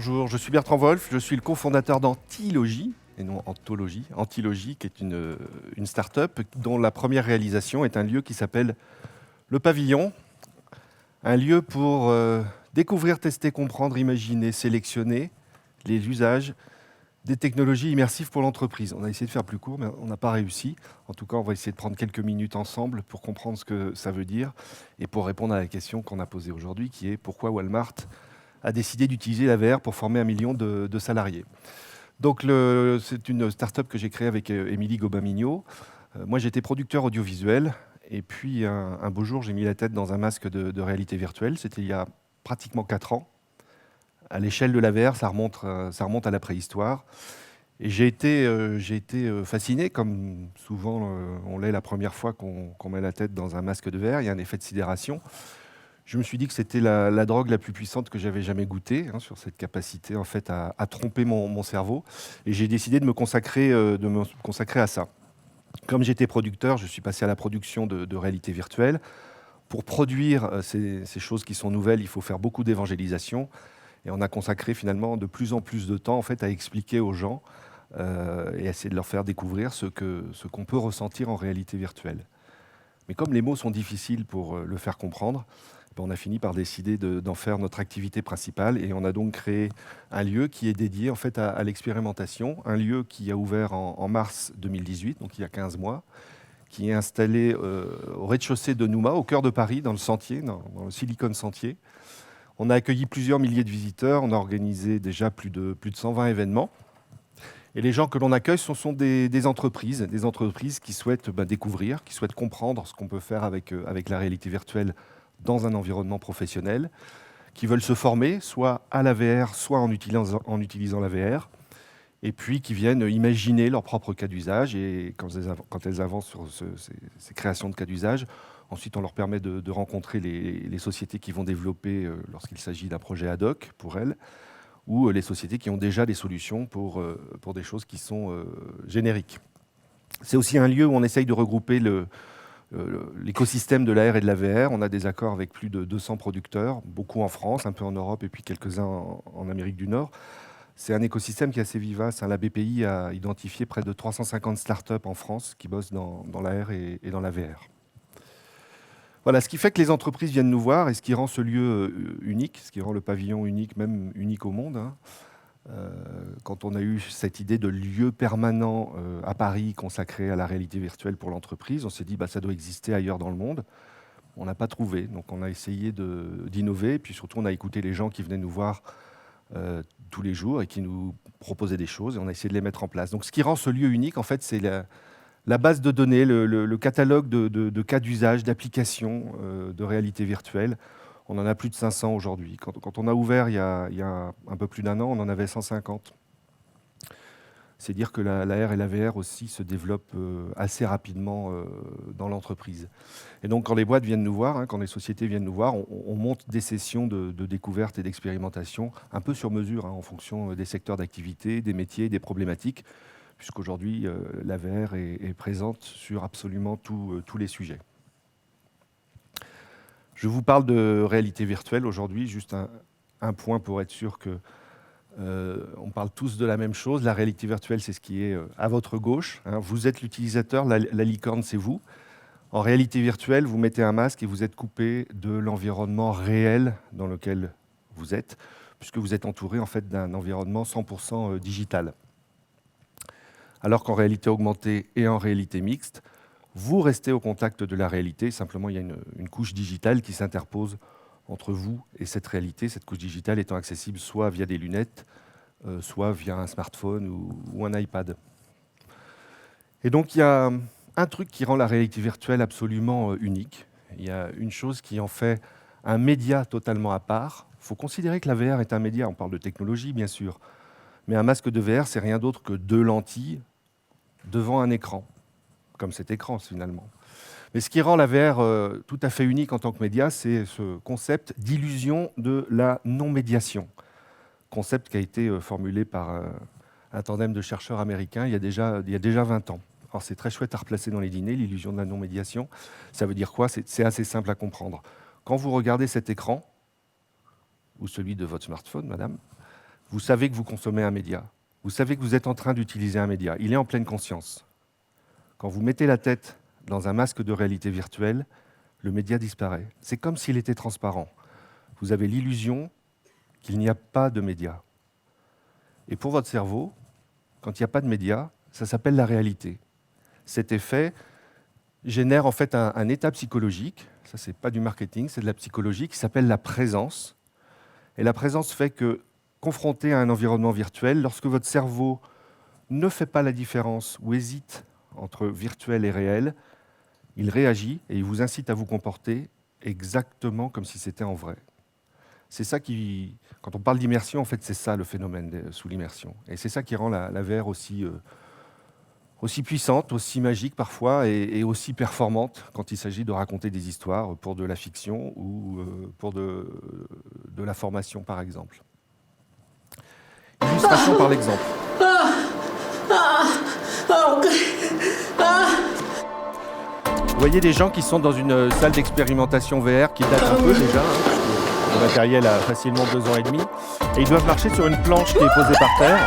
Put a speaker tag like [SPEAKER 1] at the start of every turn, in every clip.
[SPEAKER 1] Bonjour, je suis Bertrand Wolf, je suis le cofondateur d'Antilogie, et non Anthologie. Antilogie, qui est une start-up dont la première réalisation est un lieu qui s'appelle Le Pavillon, un lieu pour découvrir, tester, comprendre, imaginer, sélectionner les usages des technologies immersives pour l'entreprise. On a essayé de faire plus court, mais on n'a pas réussi. En tout cas, on va essayer de prendre quelques minutes ensemble pour comprendre ce que ça veut dire et pour répondre à la question qu'on a posée aujourd'hui, qui est pourquoi Walmart a décidé d'utiliser la VR pour former 1 million de salariés. Donc, c'est une start-up que j'ai créée avec Émilie Gobin-Mignot. Moi, j'étais producteur audiovisuel. Et puis, un beau jour, j'ai mis la tête dans un masque de réalité virtuelle. C'était il y a pratiquement 4 ans. À l'échelle de la VR, ça remonte à la préhistoire. Et j'ai été fasciné, comme souvent on l'est la première fois qu'on met la tête dans un masque de verre. Il y a un effet de sidération. Je me suis dit que c'était la drogue la plus puissante que j'avais jamais goûtée, sur cette capacité en fait à tromper mon cerveau. Et j'ai décidé de me consacrer à ça. Comme j'étais producteur, je suis passé à la production de réalité virtuelle. Pour produire ces choses qui sont nouvelles, il faut faire beaucoup d'évangélisation. Et on a consacré finalement de plus en plus de temps en fait, à expliquer aux gens et essayer de leur faire découvrir ce qu'on peut ressentir en réalité virtuelle. Mais comme les mots sont difficiles pour le faire comprendre, on a fini par décider d'en faire notre activité principale et on a donc créé un lieu qui est dédié en fait à l'expérimentation, un lieu qui a ouvert en mars 2018, donc il y a 15 mois, qui est installé au rez-de-chaussée de Nouma, au cœur de Paris, dans le Sentier, dans le Silicon Sentier. On a accueilli plusieurs milliers de visiteurs, on a organisé déjà plus de 120 événements. Et les gens que l'on accueille sont des entreprises qui souhaitent découvrir, qui souhaitent comprendre ce qu'on peut faire avec la réalité virtuelle dans un environnement professionnel, qui veulent se former, soit à la VR, soit en utilisant la VR, et puis qui viennent imaginer leur propre cas d'usage. Et quand elles avancent sur ces créations de cas d'usage, ensuite on leur permet de rencontrer les sociétés qui vont développer lorsqu'il s'agit d'un projet ad hoc pour elles, ou les sociétés qui ont déjà des solutions pour des choses qui sont génériques. C'est aussi un lieu où on essaye de regrouper l'écosystème de l'AR et de la VR. On a des accords avec plus de 200 producteurs, beaucoup en France, un peu en Europe et puis quelques-uns en Amérique du Nord. C'est un écosystème qui est assez vivace. La BPI a identifié près de 350 startups en France qui bossent dans l'AR et dans la VR. Voilà, ce qui fait que les entreprises viennent nous voir et ce qui rend ce lieu unique, ce qui rend le pavillon unique, même unique au monde. Quand on a eu cette idée de lieu permanent à Paris consacré à la réalité virtuelle pour l'entreprise, on s'est dit ça doit exister ailleurs dans le monde. On n'a pas trouvé, donc on a essayé d'innover, puis surtout on a écouté les gens qui venaient nous voir tous les jours et qui nous proposaient des choses et on a essayé de les mettre en place. Donc ce qui rend ce lieu unique, en fait, c'est la base de données, le catalogue de cas d'usage, d'applications de réalité virtuelle. On en a plus de 500 aujourd'hui. Quand on a ouvert il y a un peu plus d'un an, on en avait 150. C'est dire que la R et la VR aussi se développent assez rapidement dans l'entreprise. Et donc quand les boîtes viennent nous voir, quand les sociétés viennent nous voir, on monte des sessions de découverte et d'expérimentation un peu sur mesure en fonction des secteurs d'activité, des métiers, des problématiques, puisqu'aujourd'hui la VR est présente sur absolument tous les sujets. Je vous parle de réalité virtuelle aujourd'hui, juste un point pour être sûr que on parle tous de la même chose. La réalité virtuelle, c'est ce qui est à votre gauche. Vous êtes l'utilisateur, la licorne, c'est vous. En réalité virtuelle, vous mettez un masque et vous êtes coupé de l'environnement réel dans lequel vous êtes, puisque vous êtes entouré en fait d'un environnement 100% digital. Alors qu'en réalité augmentée et en réalité mixte, vous restez au contact de la réalité, simplement il y a une couche digitale qui s'interpose entre vous et cette réalité, cette couche digitale étant accessible soit via des lunettes, soit via un smartphone ou un iPad. Et donc il y a un truc qui rend la réalité virtuelle absolument unique. Il y a une chose qui en fait un média totalement à part. Il faut considérer que la VR est un média, on parle de technologie bien sûr, mais un masque de VR, c'est rien d'autre que 2 lentilles devant un écran, comme cet écran finalement. Mais ce qui rend la VR tout à fait unique en tant que média, c'est ce concept d'illusion de la non-médiation. Concept qui a été formulé par un tandem de chercheurs américains il y a déjà 20 ans. Alors c'est très chouette à replacer dans les dîners, l'illusion de la non-médiation. Ça veut dire quoi? C'est assez simple à comprendre. Quand vous regardez cet écran, ou celui de votre smartphone, madame, Vous savez que vous consommez un média. Vous savez que vous êtes en train d'utiliser un média. Il est en pleine conscience. Quand vous mettez la tête dans un masque de réalité virtuelle, le média disparaît. C'est comme s'il était transparent. Vous avez l'illusion qu'il n'y a pas de média. Et pour votre cerveau, quand il n'y a pas de média, ça s'appelle la réalité. Cet effet génère en fait un état psychologique, ça c'est pas du marketing, c'est de la psychologie, qui s'appelle la présence. Et la présence fait que, confronté à un environnement virtuel, lorsque votre cerveau ne fait pas la différence ou hésite entre virtuel et réel, il réagit et il vous incite à vous comporter exactement comme si c'était en vrai. C'est ça qui, quand on parle d'immersion, en fait, c'est ça le phénomène sous l'immersion. Et c'est ça qui rend la VR aussi puissante, aussi magique parfois, et aussi performante quand il s'agit de raconter des histoires pour de la fiction ou pour de la formation, par exemple. Illustration par l'exemple. Vous voyez des gens qui sont dans une salle d'expérimentation VR qui date un peu déjà, hein. Le matériel a facilement 2 ans et demi, et ils doivent marcher sur une planche qui est posée par terre.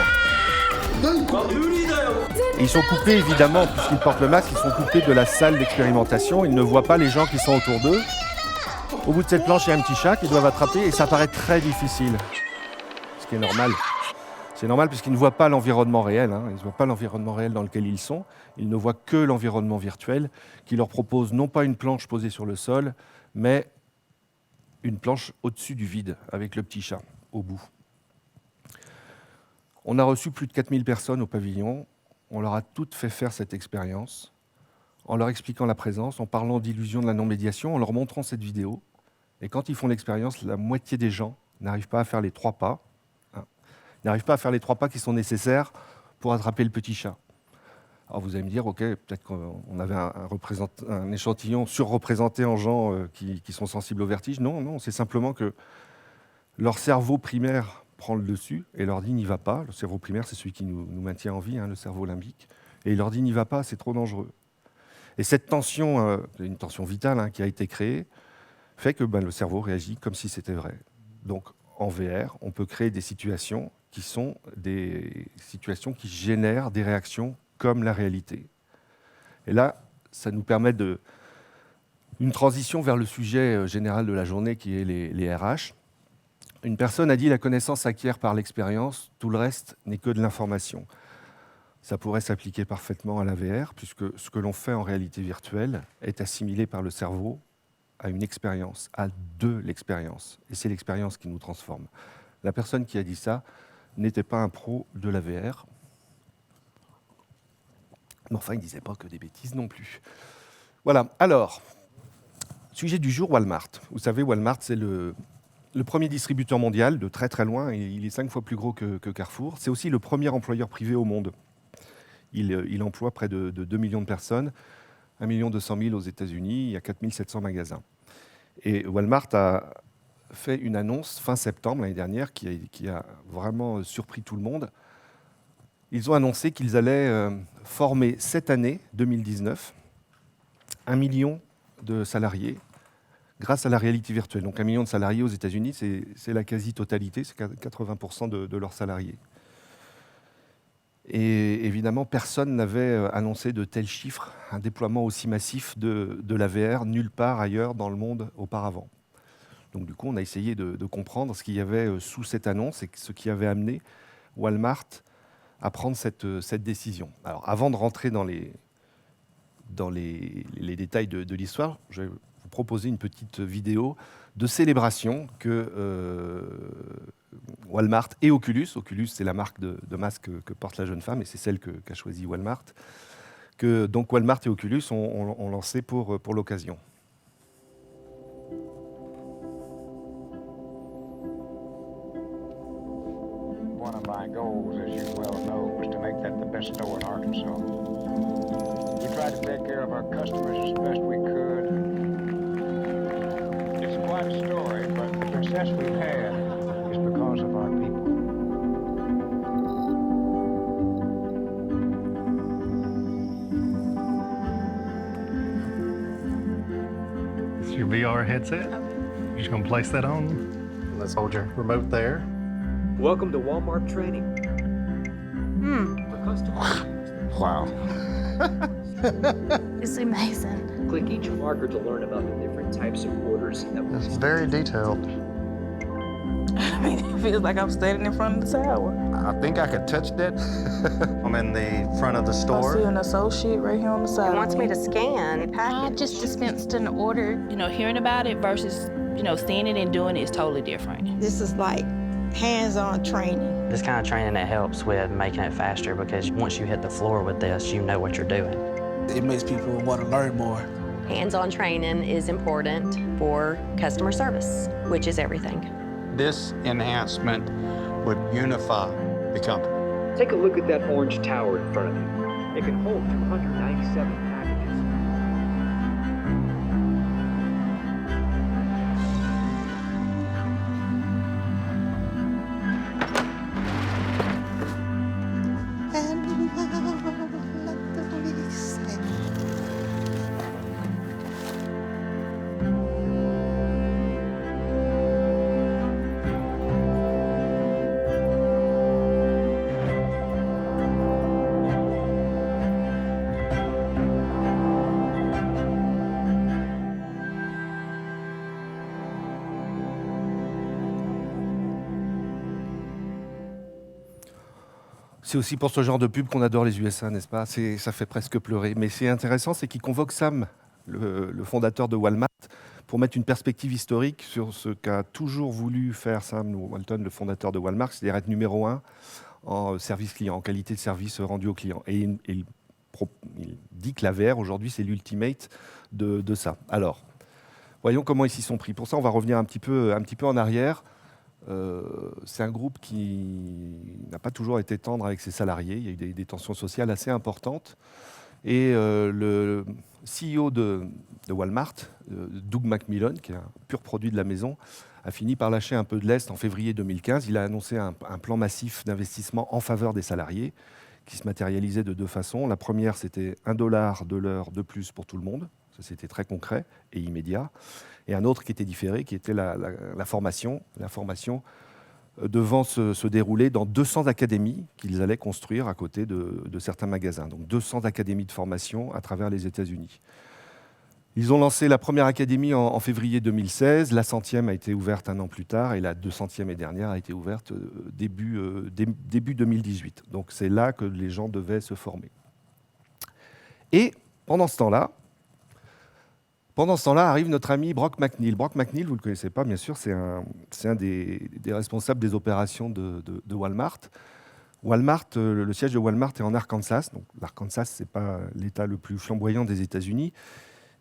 [SPEAKER 1] Et ils sont coupés, évidemment, puisqu'ils portent le masque, ils sont coupés de la salle d'expérimentation. Ils ne voient pas les gens qui sont autour d'eux. Au bout de cette planche, il y a un petit chat qu'ils doivent attraper, et ça paraît très difficile. Ce qui est normal. C'est normal puisqu'ils ne voient pas l'environnement réel, hein. Ils ne voient pas l'environnement réel dans lequel ils sont. Ils ne voient que l'environnement virtuel qui leur propose non pas une planche posée sur le sol, mais une planche au-dessus du vide, avec le petit chat au bout. On a reçu plus de 4000 personnes au pavillon. On leur a toutes fait faire cette expérience, en leur expliquant la présence, en parlant d'illusion de la non-médiation, en leur montrant cette vidéo. Et quand ils font l'expérience, la moitié des gens n'arrivent pas à faire les 3 pas. Ils n'arrivent pas à faire les 3 pas qui sont nécessaires pour attraper le petit chat. Alors vous allez me dire, ok, peut-être qu'on avait un échantillon surreprésenté en gens qui sont sensibles au vertige. Non, non, c'est simplement que leur cerveau primaire prend le dessus et leur dit n'y va pas. Le cerveau primaire, c'est celui qui nous maintient en vie, hein, le cerveau limbique. Et il leur dit n'y va pas, c'est trop dangereux. Et cette tension, une tension vitale hein, qui a été créée, fait que le cerveau réagit comme si c'était vrai. Donc en VR, on peut créer des situations qui sont des situations qui génèrent des réactions comme la réalité. Et là, ça nous permet une transition vers le sujet général de la journée qui est les RH. Une personne a dit « la connaissance s'acquiert par l'expérience, tout le reste n'est que de l'information ». Ça pourrait s'appliquer parfaitement à la VR, puisque ce que l'on fait en réalité virtuelle est assimilé par le cerveau à une expérience, à de l'expérience. Et c'est l'expérience qui nous transforme. La personne qui a dit ça n'était pas un pro de la VR. Mais enfin, il ne disait pas que des bêtises non plus. Voilà, alors, sujet du jour, Walmart. Vous savez, Walmart, c'est le premier distributeur mondial de très très loin. Il est 5 fois plus gros que Carrefour. C'est aussi le premier employeur privé au monde. Il emploie près de 2 millions de personnes, 1 200 000 aux États-Unis, il y a 4 700 magasins. Et Walmart a fait une annonce fin septembre l'année dernière qui a vraiment surpris tout le monde. Ils ont annoncé qu'ils allaient former cette année, 2019, 1 million de salariés grâce à la réalité virtuelle. Donc 1 million de salariés aux États-Unis, c'est la quasi-totalité, c'est 80% de leurs salariés. Et évidemment, personne n'avait annoncé de tels chiffres, un déploiement aussi massif de la VR nulle part ailleurs dans le monde auparavant. Donc du coup, on a essayé de comprendre ce qu'il y avait sous cette annonce et ce qui avait amené Walmart à prendre cette décision. Alors avant de rentrer dans les détails de l'histoire, je vais vous proposer une petite vidéo de célébration que Walmart et Oculus, c'est la marque de masque que porte la jeune femme et c'est celle qu'a choisie Walmart, que donc Walmart et Oculus ont lancé pour l'occasion.
[SPEAKER 2] One of my goals, as you well know, was to make that the best store in Arkansas. We tried to take care of our customers as best we could. It's quite a story, but the success we've had is because of our people.
[SPEAKER 3] This is your VR headset. You're just gonna place that on.
[SPEAKER 4] Let's hold your remote there. Welcome to Walmart training. For customers.
[SPEAKER 2] Wow.
[SPEAKER 5] It's amazing.
[SPEAKER 4] Click each marker to learn about the different types of orders that will
[SPEAKER 3] It's very detailed.
[SPEAKER 6] I mean, it feels like I'm standing in front of the tower.
[SPEAKER 2] I think I could touch that.
[SPEAKER 3] I'm in the front of the
[SPEAKER 6] I see
[SPEAKER 3] store.
[SPEAKER 6] an associate right here on the side.
[SPEAKER 7] He wants me to scan a
[SPEAKER 5] I
[SPEAKER 7] package.
[SPEAKER 5] just dispensed an order.
[SPEAKER 8] You know, hearing about it versus, seeing it and doing it is totally different.
[SPEAKER 6] This is like hands-on training.
[SPEAKER 9] This kind of training that helps with making it faster because once you hit the floor with this, you know what you're doing.
[SPEAKER 10] It makes people want to learn more.
[SPEAKER 7] Hands-on training is important for customer service, which is everything.
[SPEAKER 2] This enhancement would unify the company.
[SPEAKER 4] Take a look at that orange tower in front of you. It can hold 297 packages.
[SPEAKER 1] C'est aussi pour ce genre de pub qu'on adore les USA, n'est-ce pas? Ça fait presque pleurer. Mais c'est intéressant, c'est qu'il convoque Sam, le fondateur de Walmart, pour mettre une perspective historique sur ce qu'a toujours voulu faire Sam Walton, le fondateur de Walmart, c'est-à-dire être numéro 1 en service client, en qualité de service rendu aux clients. Et il dit que la VR, aujourd'hui, c'est l'ultimate de ça. Alors, voyons comment ils s'y sont pris. Pour ça, on va revenir un petit peu en arrière. C'est un groupe qui n'a pas toujours été tendre avec ses salariés. Il y a eu des tensions sociales assez importantes. Et le CEO de Walmart, Doug McMillon, qui est un pur produit de la maison, a fini par lâcher un peu de lest en février 2015. Il a annoncé un plan massif d'investissement en faveur des salariés qui se matérialisait de deux façons. La première, c'était $1 de l'heure de plus pour tout le monde. Ça, c'était très concret et immédiat. Et un autre qui était différé, qui était la formation. La formation devant se dérouler dans 200 académies qu'ils allaient construire à côté de certains magasins. Donc 200 académies de formation à travers les États-Unis. Ils ont lancé la première académie en février 2016. La 100e a été ouverte un an plus tard et la 200e et dernière a été ouverte début 2018. Donc c'est là que les gens devaient se former. Et pendant ce temps-là arrive notre ami Brock McNeil. Brock McNeil, vous ne le connaissez pas, bien sûr, c'est un des responsables des opérations de Walmart. Walmart, le siège de Walmart est en Arkansas. Donc, l'Arkansas, ce n'est pas l'État le plus flamboyant des États-Unis.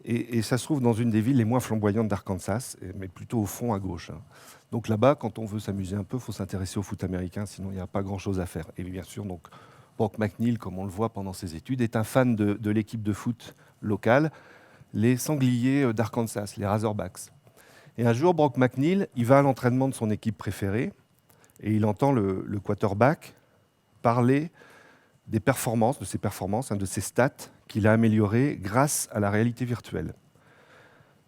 [SPEAKER 1] Et ça se trouve dans une des villes les moins flamboyantes d'Arkansas, mais plutôt au fond à gauche. Donc là-bas, quand on veut s'amuser un peu, il faut s'intéresser au foot américain, sinon il n'y a pas grand-chose à faire. Et bien sûr, donc, Brock McNeil, comme on le voit pendant ses études, est un fan de l'équipe de foot locale, les Sangliers d'Arkansas, les Razorbacks. Et un jour, Brock McNeil, il va à l'entraînement de son équipe préférée et il entend le quarterback parler de ses performances, de ses stats qu'il a améliorées grâce à la réalité virtuelle.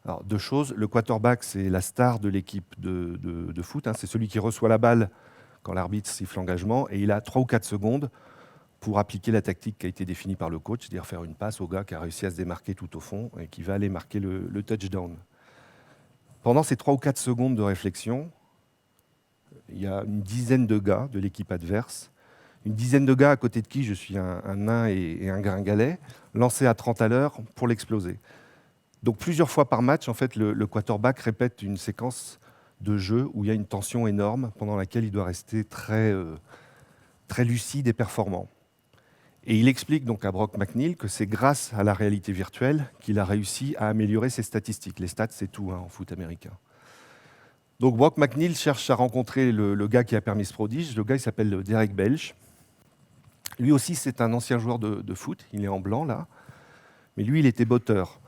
[SPEAKER 1] Alors, deux choses. Le quarterback, c'est la star de l'équipe de foot. C'est celui qui reçoit la balle quand l'arbitre siffle l'engagement et il a 3 ou 4 secondes pour appliquer la tactique qui a été définie par le coach, c'est-à-dire faire une passe au gars qui a réussi à se démarquer tout au fond et qui va aller marquer le touchdown. Pendant ces 3 ou 4 secondes de réflexion, il y a une dizaine de gars de l'équipe adverse, une dizaine de gars à côté de qui je suis un nain et un gringalet, lancés à 30 à l'heure pour l'exploser. Donc plusieurs fois par match, en fait, le quarterback répète une séquence de jeu où il y a une tension énorme pendant laquelle il doit rester très lucide et performant. Et il explique donc à Brock McNeil que c'est grâce à la réalité virtuelle qu'il a réussi à améliorer ses statistiques. Les stats, c'est tout en foot américain. Donc Brock McNeil cherche à rencontrer le gars qui a permis ce prodige. Le gars, il s'appelle Derek Belch. Lui aussi, c'est un ancien joueur de foot. Il est en blanc, là. Mais lui, il était botteur,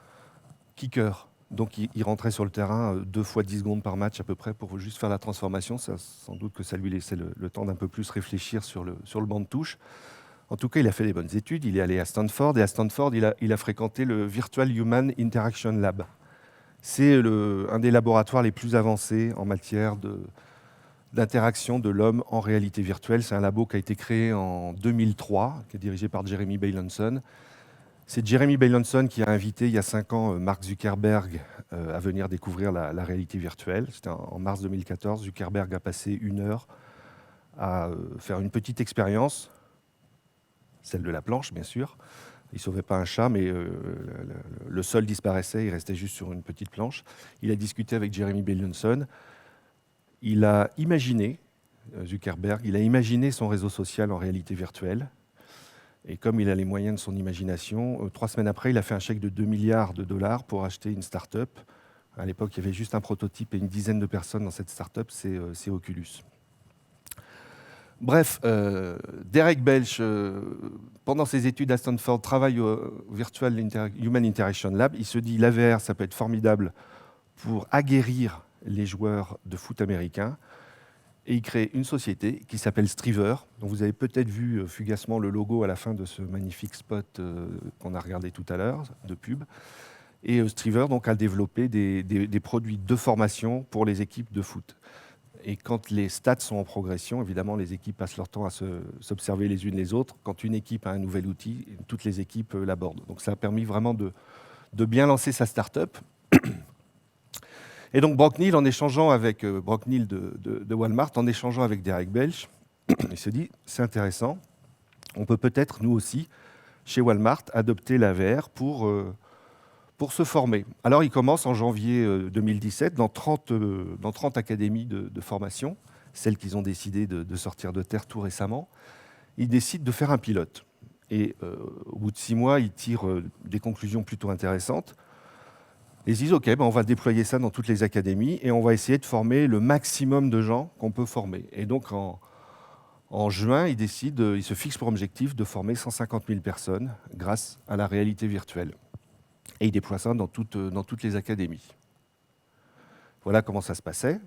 [SPEAKER 1] kicker. Donc il rentrait sur le terrain 2 fois 10 secondes par match à peu près pour juste faire la transformation. Ça, sans doute que ça lui laissait le temps d'un peu plus réfléchir sur le banc de touche. En tout cas, il a fait des bonnes études. Il est allé à Stanford. Et à Stanford, il a fréquenté le Virtual Human Interaction Lab. C'est un des laboratoires les plus avancés en matière de d'interaction de l'homme en réalité virtuelle. C'est un labo qui a été créé en 2003, qui est dirigé par Jeremy Bailenson. C'est Jeremy Bailenson qui a invité il y a 5 ans Mark Zuckerberg à venir découvrir la réalité virtuelle. C'était en mars 2014. Zuckerberg a passé 1 heure à faire une petite expérience, celle de la planche bien sûr. Il ne sauvait pas un chat, mais le sol disparaissait, il restait juste sur une petite planche. Il a discuté avec Jeremy Bailenson. Il a imaginé, Zuckerberg, il a imaginé son réseau social en réalité virtuelle. Et comme il a les moyens de son imagination, 3 semaines après, il a fait un chèque de 2 milliards de dollars pour acheter une start-up. À l'époque, il y avait juste un prototype et une dizaine de personnes dans cette start-up, c'est Oculus. Bref, Derek Belch, pendant ses études à Stanford, travaille au Virtual Human Interaction Lab. Il se dit, l'AVR, ça peut être formidable pour aguerrir les joueurs de foot américains. Et il crée une société qui s'appelle Striver, dont vous avez peut-être vu fugacement le logo à la fin de ce magnifique spot qu'on a regardé tout à l'heure, de pub. Et Striver donc, a développé des produits de formation pour les équipes de foot. Et quand les stats sont en progression, évidemment, les équipes passent leur temps à s'observer les unes les autres. Quand une équipe a un nouvel outil, toutes les équipes l'abordent. Donc ça a permis vraiment de bien lancer sa start-up. Et donc Brock Neal, en échangeant avec Brock Neal de Walmart, en échangeant avec Derek Belch, il se dit, c'est intéressant, on peut peut-être, nous aussi, chez Walmart, adopter la VR pour se former. Alors il commence en janvier 2017 dans 30 académies de formation, celles qu'ils ont décidé de sortir de terre tout récemment. Ils décident de faire un pilote. Et au bout de 6 mois, ils tirent des conclusions plutôt intéressantes. Ils se disent, OK, on va déployer ça dans toutes les académies et on va essayer de former le maximum de gens qu'on peut former. Et donc, en juin, ils se fixent pour objectif de former 150 000 personnes grâce à la réalité virtuelle. Et ils déploient ça dans toutes les académies. Voilà comment ça se passait.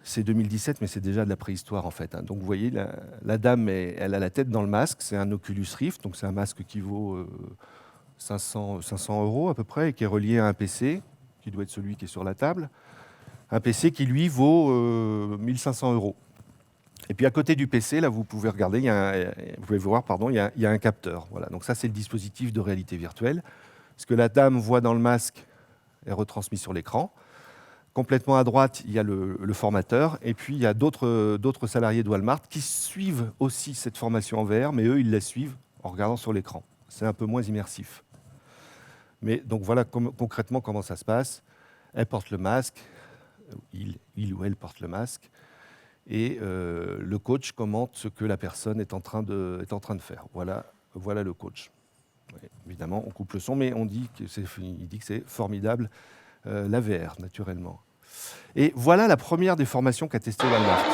[SPEAKER 1] C'est 2017, mais c'est déjà de la préhistoire, en fait. Donc, vous voyez, la dame, elle a la tête dans le masque. C'est un Oculus Rift, donc c'est un masque qui vaut 500 € à peu près, et qui est relié à un PC, qui doit être celui qui est sur la table. Un PC qui, lui, vaut 1500 €. Et puis à côté du PC, là, vous pouvez regarder, il y a un capteur. Voilà. Donc ça, c'est le dispositif de réalité virtuelle. Ce que la dame voit dans le masque est retransmis sur l'écran. Complètement à droite, il y a le formateur. Et puis, il y a d'autres salariés de Walmart qui suivent aussi cette formation en VR, mais eux, ils la suivent en regardant sur l'écran. C'est un peu moins immersif. Mais donc voilà concrètement comment ça se passe. Elle porte le masque, il ou elle porte le masque, et le coach commente ce que la personne est en train de faire. Voilà le coach. Ouais, évidemment, on coupe le son, mais il dit que c'est formidable, la VR, naturellement. Et voilà la première des formations qu'a testé Walmart.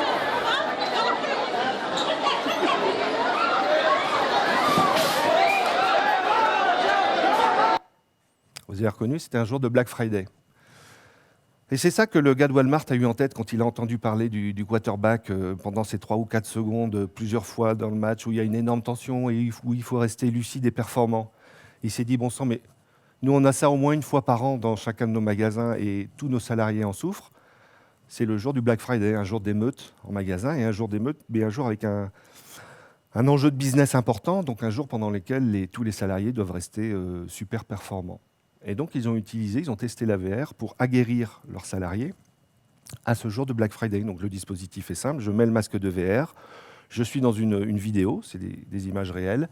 [SPEAKER 1] Vous avez reconnu, c'était un jour de Black Friday. Et c'est ça que le gars de Walmart a eu en tête quand il a entendu parler du quarterback pendant ces 3 ou 4 secondes, plusieurs fois dans le match, où il y a une énorme tension et où il faut rester lucide et performant. Il s'est dit, bon sang, mais nous, on a ça au moins une fois par an dans chacun de nos magasins et tous nos salariés en souffrent. C'est le jour du Black Friday, un jour d'émeute en magasin et un jour d'émeute, mais un jour avec un enjeu de business important, donc un jour pendant lequel tous les salariés doivent rester super performants. Et donc, ils ont testé la VR pour aguerrir leurs salariés à ce jour de Black Friday. Donc, le dispositif est simple. Je mets le masque de VR. Je suis dans une vidéo. C'est des images réelles.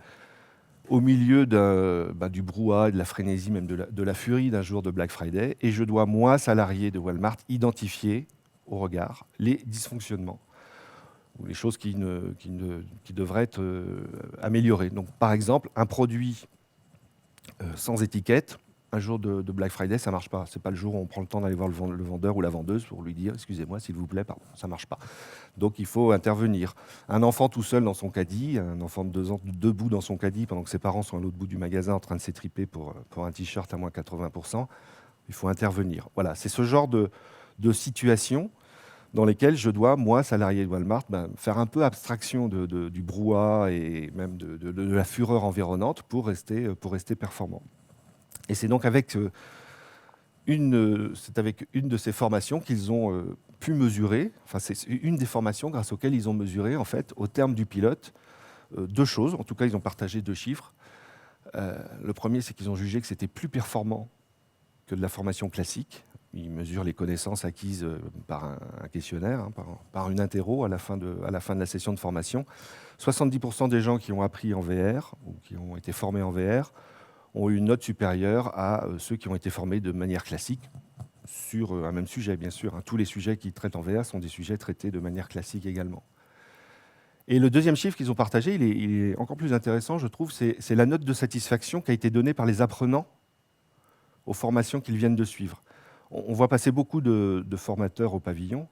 [SPEAKER 1] Au milieu du brouhaha, de la frénésie, même de la furie d'un jour de Black Friday. Et je dois, moi, salarié de Walmart, identifier au regard les dysfonctionnements ou les choses qui devraient être améliorées. Donc, par exemple, un produit sans étiquette, un jour de Black Friday, ça ne marche pas. Ce n'est pas le jour où on prend le temps d'aller voir le vendeur ou la vendeuse pour lui dire « Excusez-moi, s'il vous plaît, pardon, ça ne marche pas ». Donc, il faut intervenir. Un enfant tout seul dans son caddie, un enfant de 2 ans debout dans son caddie pendant que ses parents sont à l'autre bout du magasin en train de s'étriper pour un t-shirt à moins 80%, il faut intervenir. Voilà, c'est ce genre de situation dans lesquelles je dois, moi, salarié de Walmart, faire un peu abstraction du brouhaha et même de la fureur environnante pour rester performant. Et c'est donc avec une de ces formations qu'ils ont pu mesurer, enfin c'est une des formations grâce auxquelles ils ont mesuré, en fait, au terme du pilote, deux choses. En tout cas, ils ont partagé deux chiffres. Le premier, c'est qu'ils ont jugé que c'était plus performant que de la formation classique. Ils mesurent les connaissances acquises par un questionnaire, hein, par une interro à la fin de la session de formation. 70% des gens qui ont appris en VR ou qui ont été formés en VR ont eu une note supérieure à ceux qui ont été formés de manière classique sur un même sujet, bien sûr. Hein. Tous les sujets qu'ils traitent en VR sont des sujets traités de manière classique également. Et le deuxième chiffre qu'ils ont partagé, il est encore plus intéressant, je trouve, c'est la note de satisfaction qui a été donnée par les apprenants aux formations qu'ils viennent de suivre. On voit passer beaucoup de formateurs au pavillon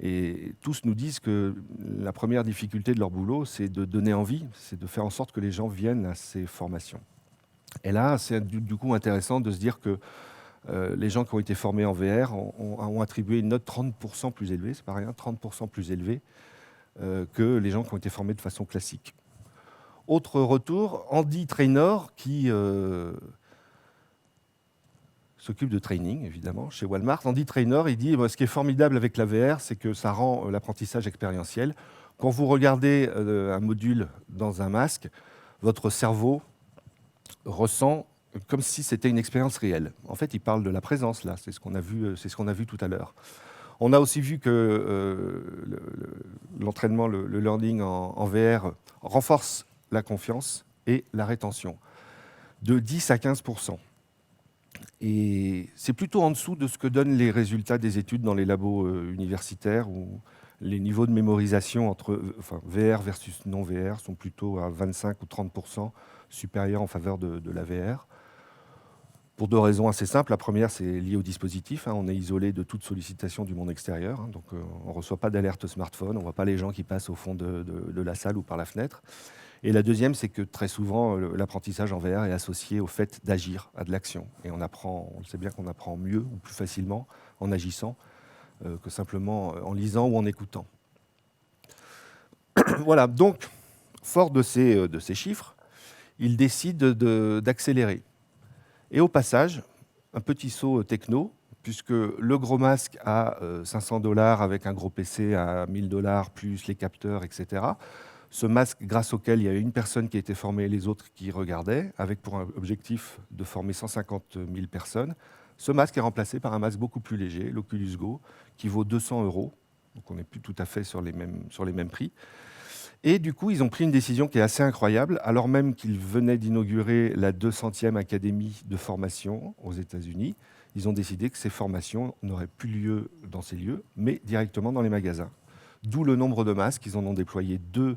[SPEAKER 1] et tous nous disent que la première difficulté de leur boulot, c'est de donner envie, c'est de faire en sorte que les gens viennent à ces formations. Et là, c'est du coup intéressant de se dire que les gens qui ont été formés en VR ont attribué une note 30% plus élevée, c'est pas rien, 30% plus élevée que les gens qui ont été formés de façon classique. Autre retour, Andy Traynor, qui s'occupe de training, évidemment, chez Walmart. Andy Traynor, il dit ce qui est formidable avec la VR, c'est que ça rend l'apprentissage expérientiel. Quand vous regardez un module dans un masque, votre cerveau ressent comme si c'était une expérience réelle. En fait, il parle de la présence, là. C'est ce qu'on a vu tout à l'heure. On a aussi vu que l'entraînement, le learning en VR renforce la confiance et la rétention de 10 à 15%. Et c'est plutôt en dessous de ce que donnent les résultats des études dans les labos universitaires où les niveaux de mémorisation entre VR versus non-VR sont plutôt à 25 ou 30% supérieurs en faveur de la VR. Pour deux raisons assez simples. La première, c'est lié au dispositif. Hein. On est isolé de toute sollicitation du monde extérieur. Hein. Donc, on ne reçoit pas d'alerte smartphone. On ne voit pas les gens qui passent au fond de la salle ou par la fenêtre. Et la deuxième, c'est que très souvent, l'apprentissage en VR est associé au fait d'agir, à de l'action. Et on sait bien qu'on apprend mieux ou plus facilement en agissant que simplement en lisant ou en écoutant. Voilà, donc, fort de ces chiffres, il décide d'accélérer. Et au passage, un petit saut techno, puisque le gros masque à $500 avec un gros PC à $1000 plus les capteurs, etc. Ce masque grâce auquel il y a une personne qui a été formée et les autres qui regardaient, avec pour objectif de former 150 000 personnes. Ce masque est remplacé par un masque beaucoup plus léger, l'Oculus Go, qui vaut 200 €. Donc on n'est plus tout à fait sur les mêmes prix. Et du coup, ils ont pris une décision qui est assez incroyable, alors même qu'ils venaient d'inaugurer la 200e académie de formation aux États-Unis. Ils ont décidé que ces formations n'auraient plus lieu dans ces lieux, mais directement dans les magasins. D'où le nombre de masques. Ils en ont déployé 2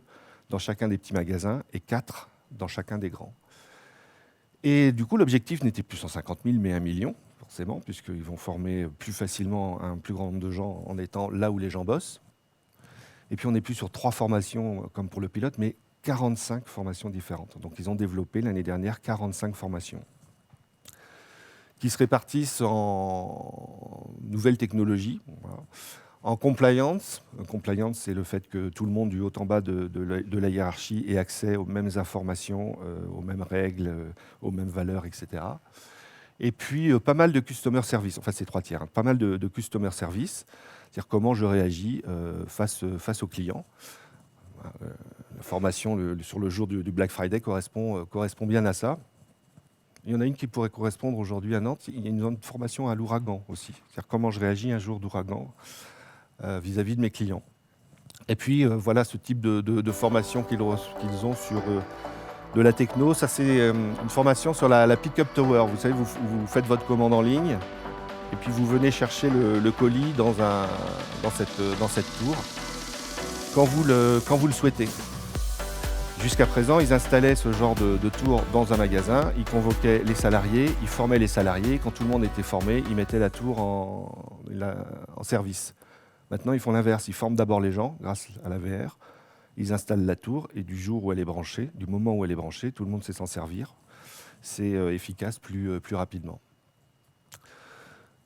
[SPEAKER 1] dans chacun des petits magasins et 4 dans chacun des grands. Et du coup, l'objectif n'était plus 150 000, mais 1 million, forcément, puisqu'ils vont former plus facilement un plus grand nombre de gens en étant là où les gens bossent. Et puis, on n'est plus sur 3 formations comme pour le pilote, mais 45 formations différentes. Donc, ils ont développé l'année dernière 45 formations qui se répartissent en nouvelles technologies. Voilà. En compliance, c'est le fait que tout le monde du haut en bas de la hiérarchie ait accès aux mêmes informations, aux mêmes règles, aux mêmes valeurs, etc. Et puis, pas mal de customer service, enfin c'est 3 tiers, hein, pas mal de customer service, c'est-à-dire comment je réagis face aux clients. La formation sur le jour du Black Friday correspond bien à ça. Il y en a une qui pourrait correspondre aujourd'hui à Nantes. Il y a une formation à l'ouragan aussi, c'est-à-dire comment je réagis un jour d'ouragan vis-à-vis de mes clients. Et puis, voilà ce type de formation qu'ils ont sur de la techno. Ça, c'est une formation sur la Pick-up Tower. Vous savez, vous faites votre commande en ligne et puis vous venez chercher le colis dans cette tour quand vous le souhaitez. Jusqu'à présent, ils installaient ce genre de tour dans un magasin, ils convoquaient les salariés, ils formaient les salariés. Quand tout le monde était formé, ils mettaient la tour en service. Maintenant, ils font l'inverse. Ils forment d'abord les gens grâce à la VR. Ils installent la tour et du jour où elle est branchée, du moment où elle est branchée, tout le monde sait s'en servir. C'est efficace plus rapidement.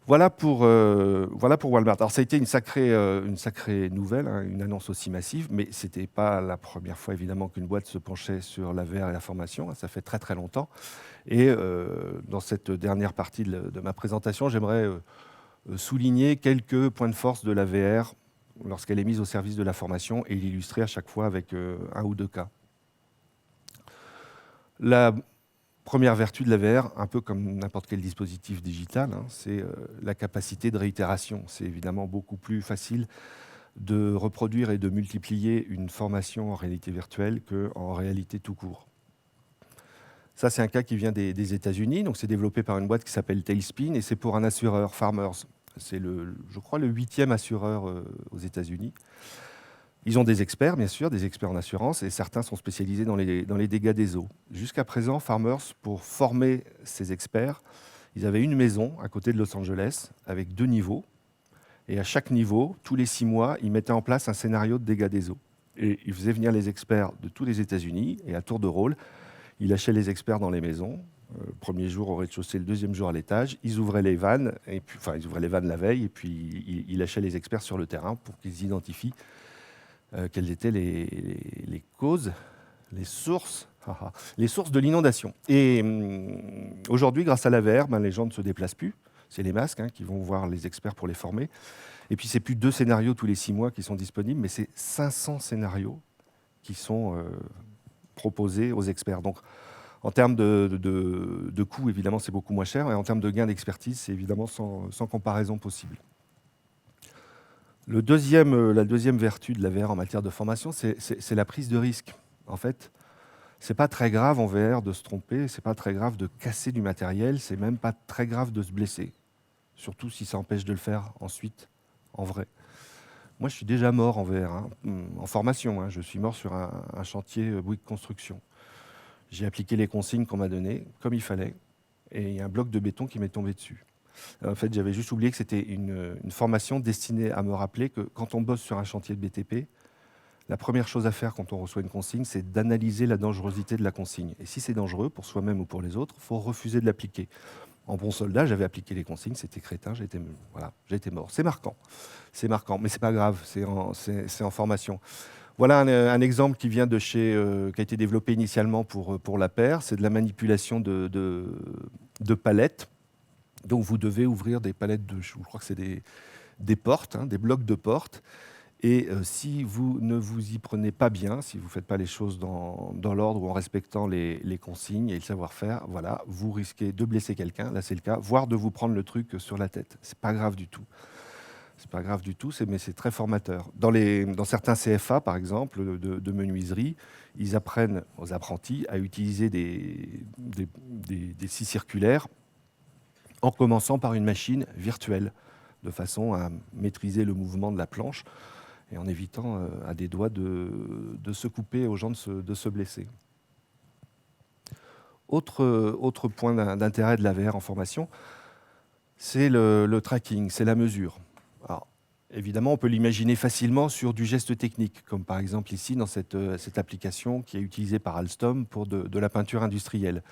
[SPEAKER 1] Voilà pour Walmart. Alors ça a été une sacrée nouvelle, hein, une annonce aussi massive, mais ce n'était pas la première fois évidemment qu'une boîte se penchait sur la VR et la formation. Ça fait très très longtemps. Et dans cette dernière partie de ma présentation, j'aimerais souligner quelques points de force de la VR lorsqu'elle est mise au service de la formation et l'illustrer à chaque fois avec un ou deux cas. La première vertu de la VR, un peu comme n'importe quel dispositif digital, c'est la capacité de réitération. C'est évidemment beaucoup plus facile de reproduire et de multiplier une formation en réalité virtuelle qu'en réalité tout court. Ça, c'est un cas qui vient des États-Unis. Donc, c'est développé par une boîte qui s'appelle Tailspin et c'est pour un assureur, Farmers. C'est, je crois, le 8e assureur aux États-Unis. Ils ont des experts, bien sûr, des experts en assurance, et certains sont spécialisés dans les dégâts des eaux. Jusqu'à présent, Farmers, pour former ces experts, ils avaient une maison à côté de Los Angeles avec 2 niveaux. Et à chaque niveau, tous les 6 mois, ils mettaient en place un scénario de dégâts des eaux. Et ils faisaient venir les experts de tous les États-Unis, et à tour de rôle, ils lâchaient les experts dans les maisons. Le premier jour au rez-de-chaussée, le deuxième jour à l'étage. Ils ouvraient les vannes, ils ouvraient les vannes la veille, et puis ils lâchaient les experts sur le terrain pour qu'ils identifient quelles étaient les causes, les sources de l'inondation. Et aujourd'hui, grâce à la VR, les gens ne se déplacent plus. C'est les masques qui vont voir les experts pour les former. Et puis, c'est plus 2 scénarios tous les 6 mois qui sont disponibles, mais c'est 500 scénarios qui sont proposés aux experts. Donc, en termes de coûts, évidemment, c'est beaucoup moins cher. Et en termes de gains d'expertise, c'est évidemment sans comparaison possible. La deuxième vertu de la VR en matière de formation, c'est la prise de risque. En fait, c'est pas très grave en VR de se tromper, c'est pas très grave de casser du matériel, c'est même pas très grave de se blesser. Surtout si ça empêche de le faire ensuite en vrai. Moi, je suis déjà mort en VR, en formation. Je suis mort sur un chantier Bouygues Construction. J'ai appliqué les consignes qu'on m'a données, comme il fallait, et il y a un bloc de béton qui m'est tombé dessus. En fait, j'avais juste oublié que c'était une formation destinée à me rappeler que quand on bosse sur un chantier de BTP, la première chose à faire quand on reçoit une consigne, c'est d'analyser la dangerosité de la consigne. Et si c'est dangereux, pour soi-même ou pour les autres, il faut refuser de l'appliquer. En bon soldat, j'avais appliqué les consignes, c'était crétin, j'étais mort. C'est marquant, mais c'est pas grave, c'est en formation. Voilà un exemple qui vient qui a été développé initialement pour la paire, c'est de la manipulation de palettes. Donc vous devez ouvrir des palettes je crois que c'est des portes, des blocs de portes. Et si vous ne vous y prenez pas bien, si vous ne faites pas les choses dans l'ordre ou en respectant les consignes et le savoir-faire, voilà, vous risquez de blesser quelqu'un, là c'est le cas, voire de vous prendre le truc sur la tête. C'est pas grave du tout. C'est pas grave du tout, mais c'est très formateur. Dans certains CFA, par exemple, de menuiserie, ils apprennent aux apprentis à utiliser des scies circulaires en commençant par une machine virtuelle, de façon à maîtriser le mouvement de la planche et en évitant à des doigts de se couper, aux gens de se blesser. Autre point d'intérêt de la VR en formation, c'est le tracking, c'est la mesure. Alors, évidemment, on peut l'imaginer facilement sur du geste technique, comme par exemple ici dans cette application qui est utilisée par Alstom pour de la peinture industrielle.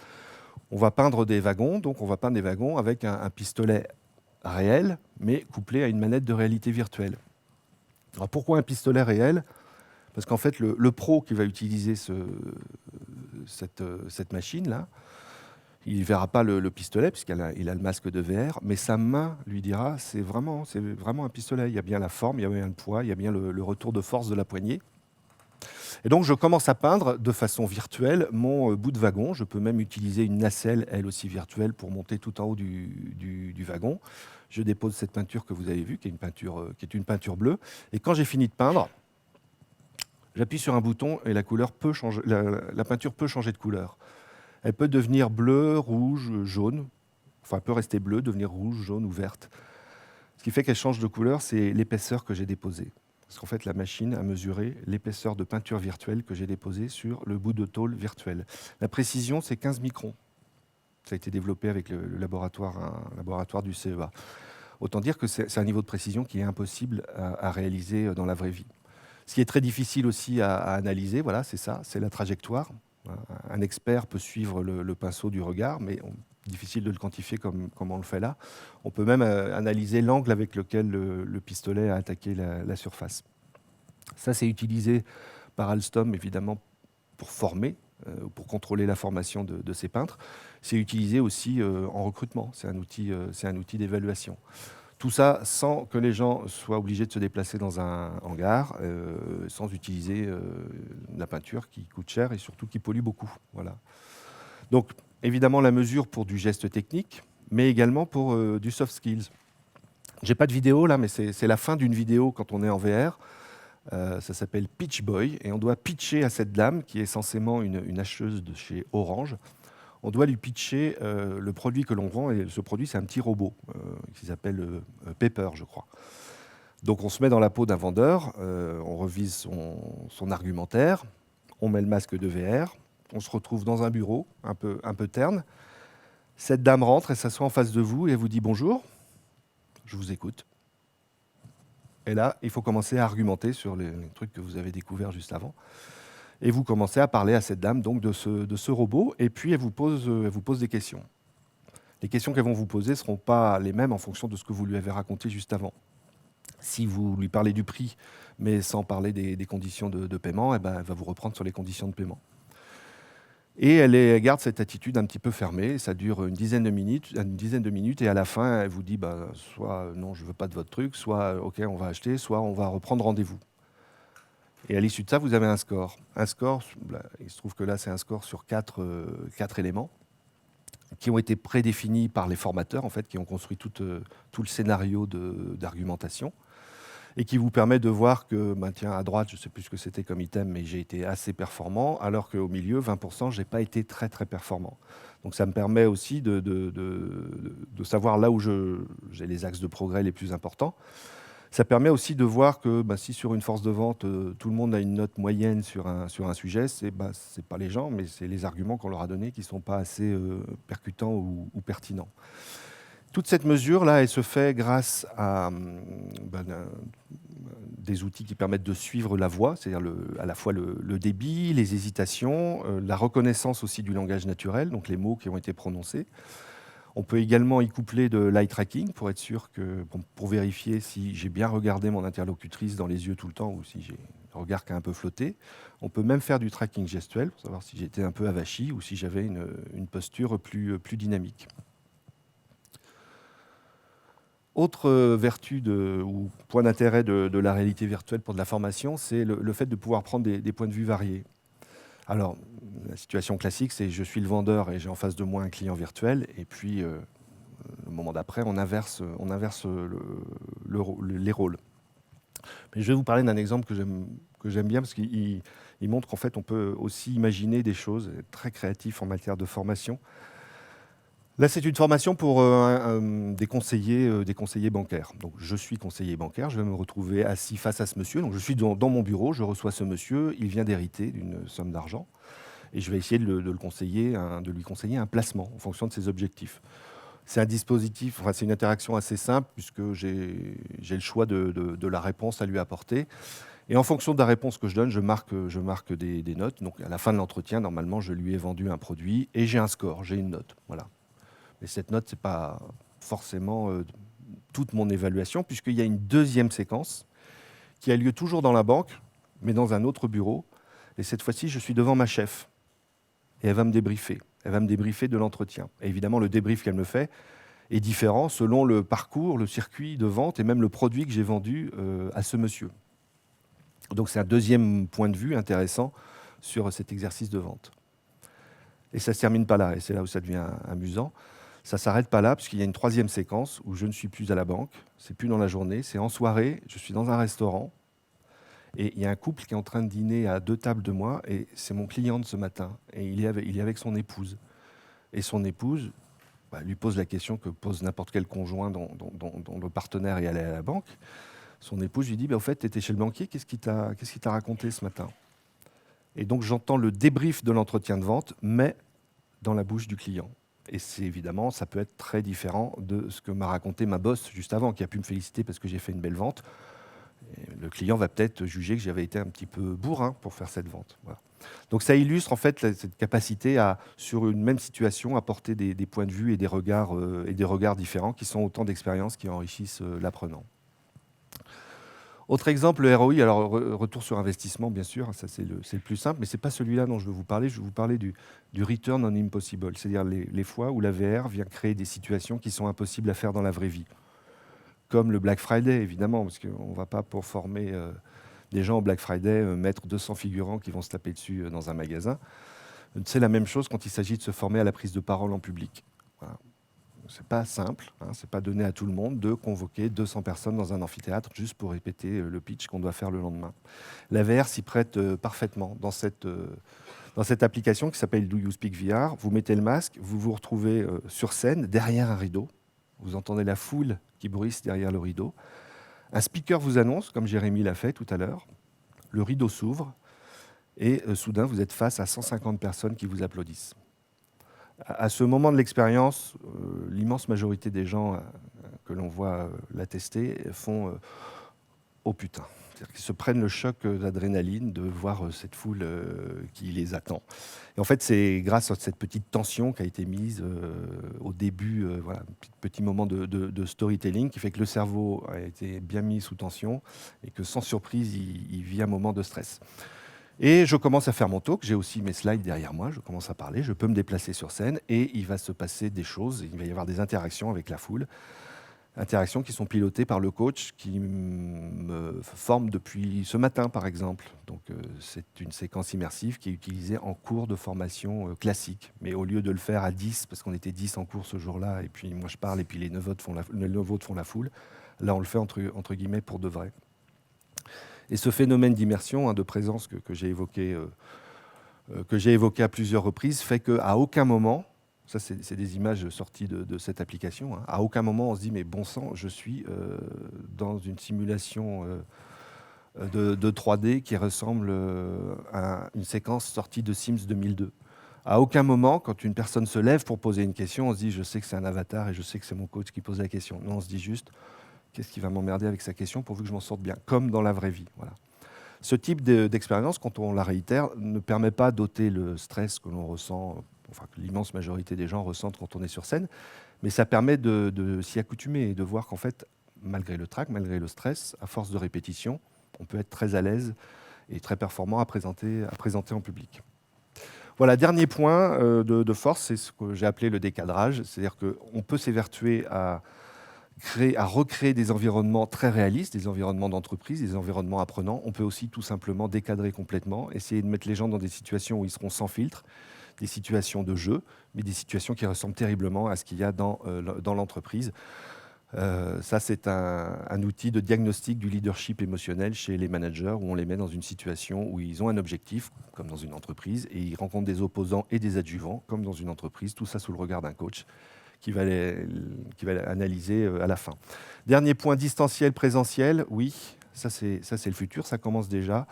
[SPEAKER 1] On va peindre des wagons, avec un pistolet réel, mais couplé à une manette de réalité virtuelle. Alors pourquoi un pistolet réel ? Parce qu'en fait, le pro qui va utiliser cette machine-là, il ne verra pas le pistolet, puisqu'il a le masque de VR, mais sa main lui dira, c'est vraiment un pistolet. Il y a bien la forme, il y a bien le poids, il y a bien le retour de force de la poignée. Et donc, je commence à peindre de façon virtuelle mon bout de wagon. Je peux même utiliser une nacelle, elle aussi virtuelle, pour monter tout en haut du wagon. Je dépose cette peinture que vous avez vue, qui est une peinture bleue. Et quand j'ai fini de peindre, j'appuie sur un bouton et la peinture peut changer de couleur. Elle peut devenir bleue, rouge, jaune. Enfin, elle peut rester bleue, devenir rouge, jaune ou verte. Ce qui fait qu'elle change de couleur, c'est l'épaisseur que j'ai déposée. Parce qu'en fait, la machine a mesuré l'épaisseur de peinture virtuelle que j'ai déposée sur le bout de tôle virtuel. La précision, c'est 15 microns. Ça a été développé avec un laboratoire du CEA. Autant dire que c'est un niveau de précision qui est impossible à réaliser dans la vraie vie. Ce qui est très difficile aussi à analyser, voilà, c'est ça, c'est la trajectoire. Un expert peut suivre le pinceau du regard, mais difficile de le quantifier comme on le fait là. On peut même analyser l'angle avec lequel le pistolet a attaqué la surface. Ça, c'est utilisé par Alstom, évidemment, pour former, pour contrôler la formation de ces peintres. C'est utilisé aussi en recrutement. C'est un outil d'évaluation. Tout ça sans que les gens soient obligés de se déplacer dans un hangar, sans utiliser de la peinture qui coûte cher et surtout qui pollue beaucoup. Voilà. Donc, évidemment, la mesure pour du geste technique, mais également pour du soft skills. J'ai pas de vidéo là, mais c'est la fin d'une vidéo quand on est en VR. Ça s'appelle Pitch Boy et on doit pitcher à cette dame qui est censément une hacheuse de chez Orange. On doit lui pitcher le produit que l'on vend et ce produit c'est un petit robot qui s'appelle Pepper, je crois. Donc on se met dans la peau d'un vendeur, on revise son argumentaire, on met le masque de VR, on se retrouve dans un bureau un peu terne. Cette dame rentre et s'assoit en face de vous et elle vous dit bonjour, je vous écoute. Et là, il faut commencer à argumenter sur les trucs que vous avez découverts juste avant. Et vous commencez à parler à cette dame donc, de ce robot, et puis elle vous pose des questions. Les questions qu'elles vont vous poser ne seront pas les mêmes en fonction de ce que vous lui avez raconté juste avant. Si vous lui parlez du prix, mais sans parler des conditions de paiement, eh ben, elle va vous reprendre sur les conditions de paiement. Et elle garde cette attitude un petit peu fermée, ça dure une dizaine de minutes, et à la fin, elle vous dit soit non, je ne veux pas de votre truc, soit ok, on va acheter, soit on va reprendre rendez-vous. Et à l'issue de ça, vous avez un score. Un score, il se trouve que là, c'est un score sur 4 éléments qui ont été prédéfinis par les formateurs, en fait, qui ont construit tout le scénario d'argumentation et qui vous permet de voir que, tiens, à droite, je ne sais plus ce que c'était comme item, mais j'ai été assez performant, alors qu'au milieu, 20%, je n'ai pas été très, très performant. Donc ça me permet aussi de savoir là où j'ai les axes de progrès les plus importants. Ça permet aussi de voir que si sur une force de vente, tout le monde a une note moyenne sur un sujet, c'est pas les gens, mais c'est les arguments qu'on leur a donnés qui ne sont pas assez percutants ou pertinents. Toute cette mesure-là, elle se fait grâce à des outils qui permettent de suivre la voix, c'est-à-dire à la fois le débit, les hésitations, la reconnaissance aussi du langage naturel, donc les mots qui ont été prononcés. On peut également y coupler de l'eye tracking pour être sûr pour vérifier si j'ai bien regardé mon interlocutrice dans les yeux tout le temps ou si j'ai le regard qui a un peu flotté. On peut même faire du tracking gestuel pour savoir si j'étais un peu avachi ou si j'avais une posture plus dynamique. Autre vertu ou point d'intérêt de la réalité virtuelle pour de la formation, c'est le fait de pouvoir prendre des points de vue variés. Alors, la situation classique, c'est je suis le vendeur et j'ai en face de moi un client virtuel, et puis le moment d'après, on inverse les rôles. Mais je vais vous parler d'un exemple que j'aime bien, parce qu'il montre qu'en fait, on peut aussi imaginer des choses, être très créatif en matière de formation. Là, c'est une formation pour des conseillers bancaires. Donc, je suis conseiller bancaire, je vais me retrouver assis face à ce monsieur. Donc, je suis dans mon bureau, je reçois ce monsieur, il vient d'hériter d'une somme d'argent, et je vais essayer de lui conseiller un placement en fonction de ses objectifs. C'est un dispositif, c'est une interaction assez simple, puisque j'ai le choix de la réponse à lui apporter. Et en fonction de la réponse que je donne, je marque des notes. Donc, à la fin de l'entretien, normalement, je lui ai vendu un produit et j'ai un score, j'ai une note. Voilà. Mais cette note, ce n'est pas forcément toute mon évaluation, puisqu'il y a une deuxième séquence qui a lieu toujours dans la banque, mais dans un autre bureau. Et cette fois-ci, je suis devant ma chef. Et elle va me débriefer. Elle va me débriefer de l'entretien. Et évidemment, le débrief qu'elle me fait est différent selon le parcours, le circuit de vente et même le produit que j'ai vendu à ce monsieur. Donc c'est un deuxième point de vue intéressant sur cet exercice de vente. Et ça ne se termine pas là, et c'est là où ça devient amusant. Ça ne s'arrête pas là, puisqu'il y a une troisième séquence où je ne suis plus à la banque, c'est plus dans la journée, c'est en soirée, je suis dans un restaurant, et il y a un couple qui est en train de dîner à 2 tables de moi, et c'est mon client de ce matin, et il est avec son épouse. Et son épouse lui pose la question que pose n'importe quel conjoint dont le partenaire est allé à la banque. Son épouse lui dit, au fait, tu étais chez le banquier, qu'est-ce qu'il t'a raconté ce matin ? Et donc j'entends le débrief de l'entretien de vente, mais dans la bouche du client. Et c'est évidemment, ça peut être très différent de ce que m'a raconté ma boss juste avant, qui a pu me féliciter parce que j'ai fait une belle vente. Et le client va peut-être juger que j'avais été un petit peu bourrin pour faire cette vente. Voilà. Donc ça illustre en fait cette capacité à, sur une même situation, apporter des points de vue et des regards différents qui sont autant d'expériences qui enrichissent l'apprenant. Autre exemple, le ROI, alors retour sur investissement, bien sûr, ça c'est le plus simple, mais ce n'est pas celui-là dont je veux vous parler. Je vais vous parler du return on impossible, c'est-à-dire les fois où la VR vient créer des situations qui sont impossibles à faire dans la vraie vie. comme le Black Friday, évidemment, parce qu'on ne va pas, pour former des gens au Black Friday, mettre 200 figurants qui vont se taper dessus dans un magasin. C'est la même chose quand il s'agit de se former à la prise de parole en public. Voilà. C'est pas simple, hein, c'est pas donné à tout le monde de convoquer 200 personnes dans un amphithéâtre juste pour répéter le pitch qu'on doit faire le lendemain. La VR s'y prête parfaitement dans cette application qui s'appelle Do You Speak VR. Vous mettez le masque, vous vous retrouvez sur scène, derrière un rideau. Vous entendez la foule qui bruisse derrière le rideau. Un speaker vous annonce, comme Jérémy l'a fait tout à l'heure. Le rideau s'ouvre et soudain, vous êtes face à 150 personnes qui vous applaudissent. À ce moment de l'expérience, l'immense majorité des gens que l'on voit l'attester font oh putain, c'est-à-dire qu'ils se prennent le choc d'adrénaline de voir cette foule qui les attend. Et en fait, c'est grâce à cette petite tension qui a été mise au début, voilà, un petit moment de storytelling qui fait que le cerveau a été bien mis sous tension et que sans surprise, il vit un moment de stress. Et je commence à faire mon talk, j'ai aussi mes slides derrière moi, je commence à parler, je peux me déplacer sur scène et il va se passer des choses, il va y avoir des interactions avec la foule, interactions qui sont pilotées par le coach qui me forme depuis ce matin par exemple. Donc c'est une séquence immersive qui est utilisée en cours de formation classique, mais au lieu de le faire à 10, parce qu'on était 10 en cours ce jour-là, et puis moi je parle et puis les 9 autres font la foule, là on le fait entre guillemets pour de vrai. Et ce phénomène d'immersion, de présence que j'ai évoqué à plusieurs reprises, fait qu'à aucun moment, ça c'est des images sorties de cette application, hein, à aucun moment on se dit mais bon sang, je suis dans une simulation de 3D qui ressemble à une séquence sortie de Sims 2002. À aucun moment, quand une personne se lève pour poser une question, on se dit je sais que c'est un avatar et je sais que c'est mon coach qui pose la question. Non, on se dit juste qu'est-ce qui va m'emmerder avec sa question pourvu que je m'en sorte bien, comme dans la vraie vie. Voilà. Ce type d'expérience, quand on la réitère, ne permet pas d'ôter le stress que l'on ressent, enfin que l'immense majorité des gens ressentent quand on est sur scène, mais ça permet de s'y accoutumer et de voir qu'en fait, malgré le trac, malgré le stress, à force de répétition, on peut être très à l'aise et très performant à présenter en public. Voilà, dernier point de force, c'est ce que j'ai appelé le décadrage, c'est-à-dire qu'on peut s'évertuer à recréer des environnements très réalistes, des environnements d'entreprise, des environnements apprenants. On peut aussi tout simplement décadrer complètement, essayer de mettre les gens dans des situations où ils seront sans filtre, des situations de jeu, mais des situations qui ressemblent terriblement à ce qu'il y a dans l'entreprise. Ça, c'est un outil de diagnostic du leadership émotionnel chez les managers, où on les met dans une situation où ils ont un objectif, comme dans une entreprise, et ils rencontrent des opposants et des adjuvants, comme dans une entreprise, tout ça sous le regard d'un coach qui va analyser à la fin. Dernier point, distanciel, présentiel. Oui, ça c'est le futur, ça commence déjà.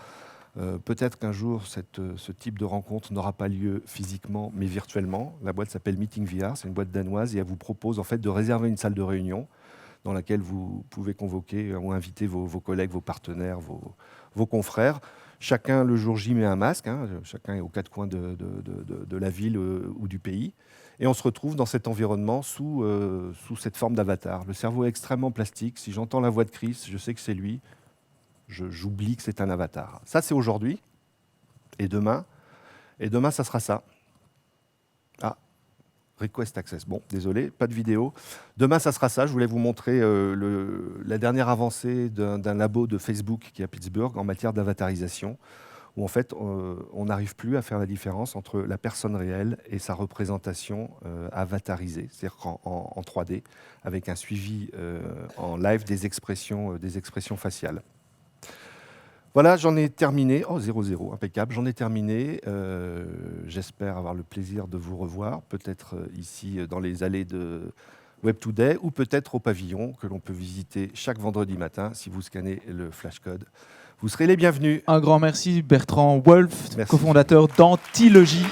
[SPEAKER 1] Peut-être qu'un jour, ce type de rencontre n'aura pas lieu physiquement, mais virtuellement. La boîte s'appelle Meeting VR, c'est une boîte danoise, et elle vous propose en fait de réserver une salle de réunion dans laquelle vous pouvez convoquer ou inviter vos collègues, vos partenaires, vos confrères. Chacun, le jour J, met un masque. Hein, chacun est aux quatre coins de la ville ou du pays. Et on se retrouve dans cet environnement sous cette forme d'avatar. Le cerveau est extrêmement plastique. Si j'entends la voix de Chris, je sais que c'est lui. J'oublie que c'est un avatar. Ça, c'est aujourd'hui. Et demain, ça sera ça. Ah, request access. Bon, désolé, pas de vidéo. Demain, ça sera ça. Je voulais vous montrer la dernière avancée d'un labo de Facebook qui est à Pittsburgh en matière d'avatarisation, où en fait, on n'arrive plus à faire la différence entre la personne réelle et sa représentation avatarisée, c'est-à-dire en 3D, avec un suivi en live des expressions faciales. Voilà, j'en ai terminé. Oh, 0-0, impeccable. J'en ai terminé. J'espère avoir le plaisir de vous revoir, peut-être ici dans les allées de Web Today, ou peut-être au pavillon que l'on peut visiter chaque vendredi matin si vous scannez le flashcode. Vous serez les bienvenus.
[SPEAKER 11] Un grand merci Bertrand Wolf,
[SPEAKER 1] Merci.
[SPEAKER 11] cofondateur d'Antilogie.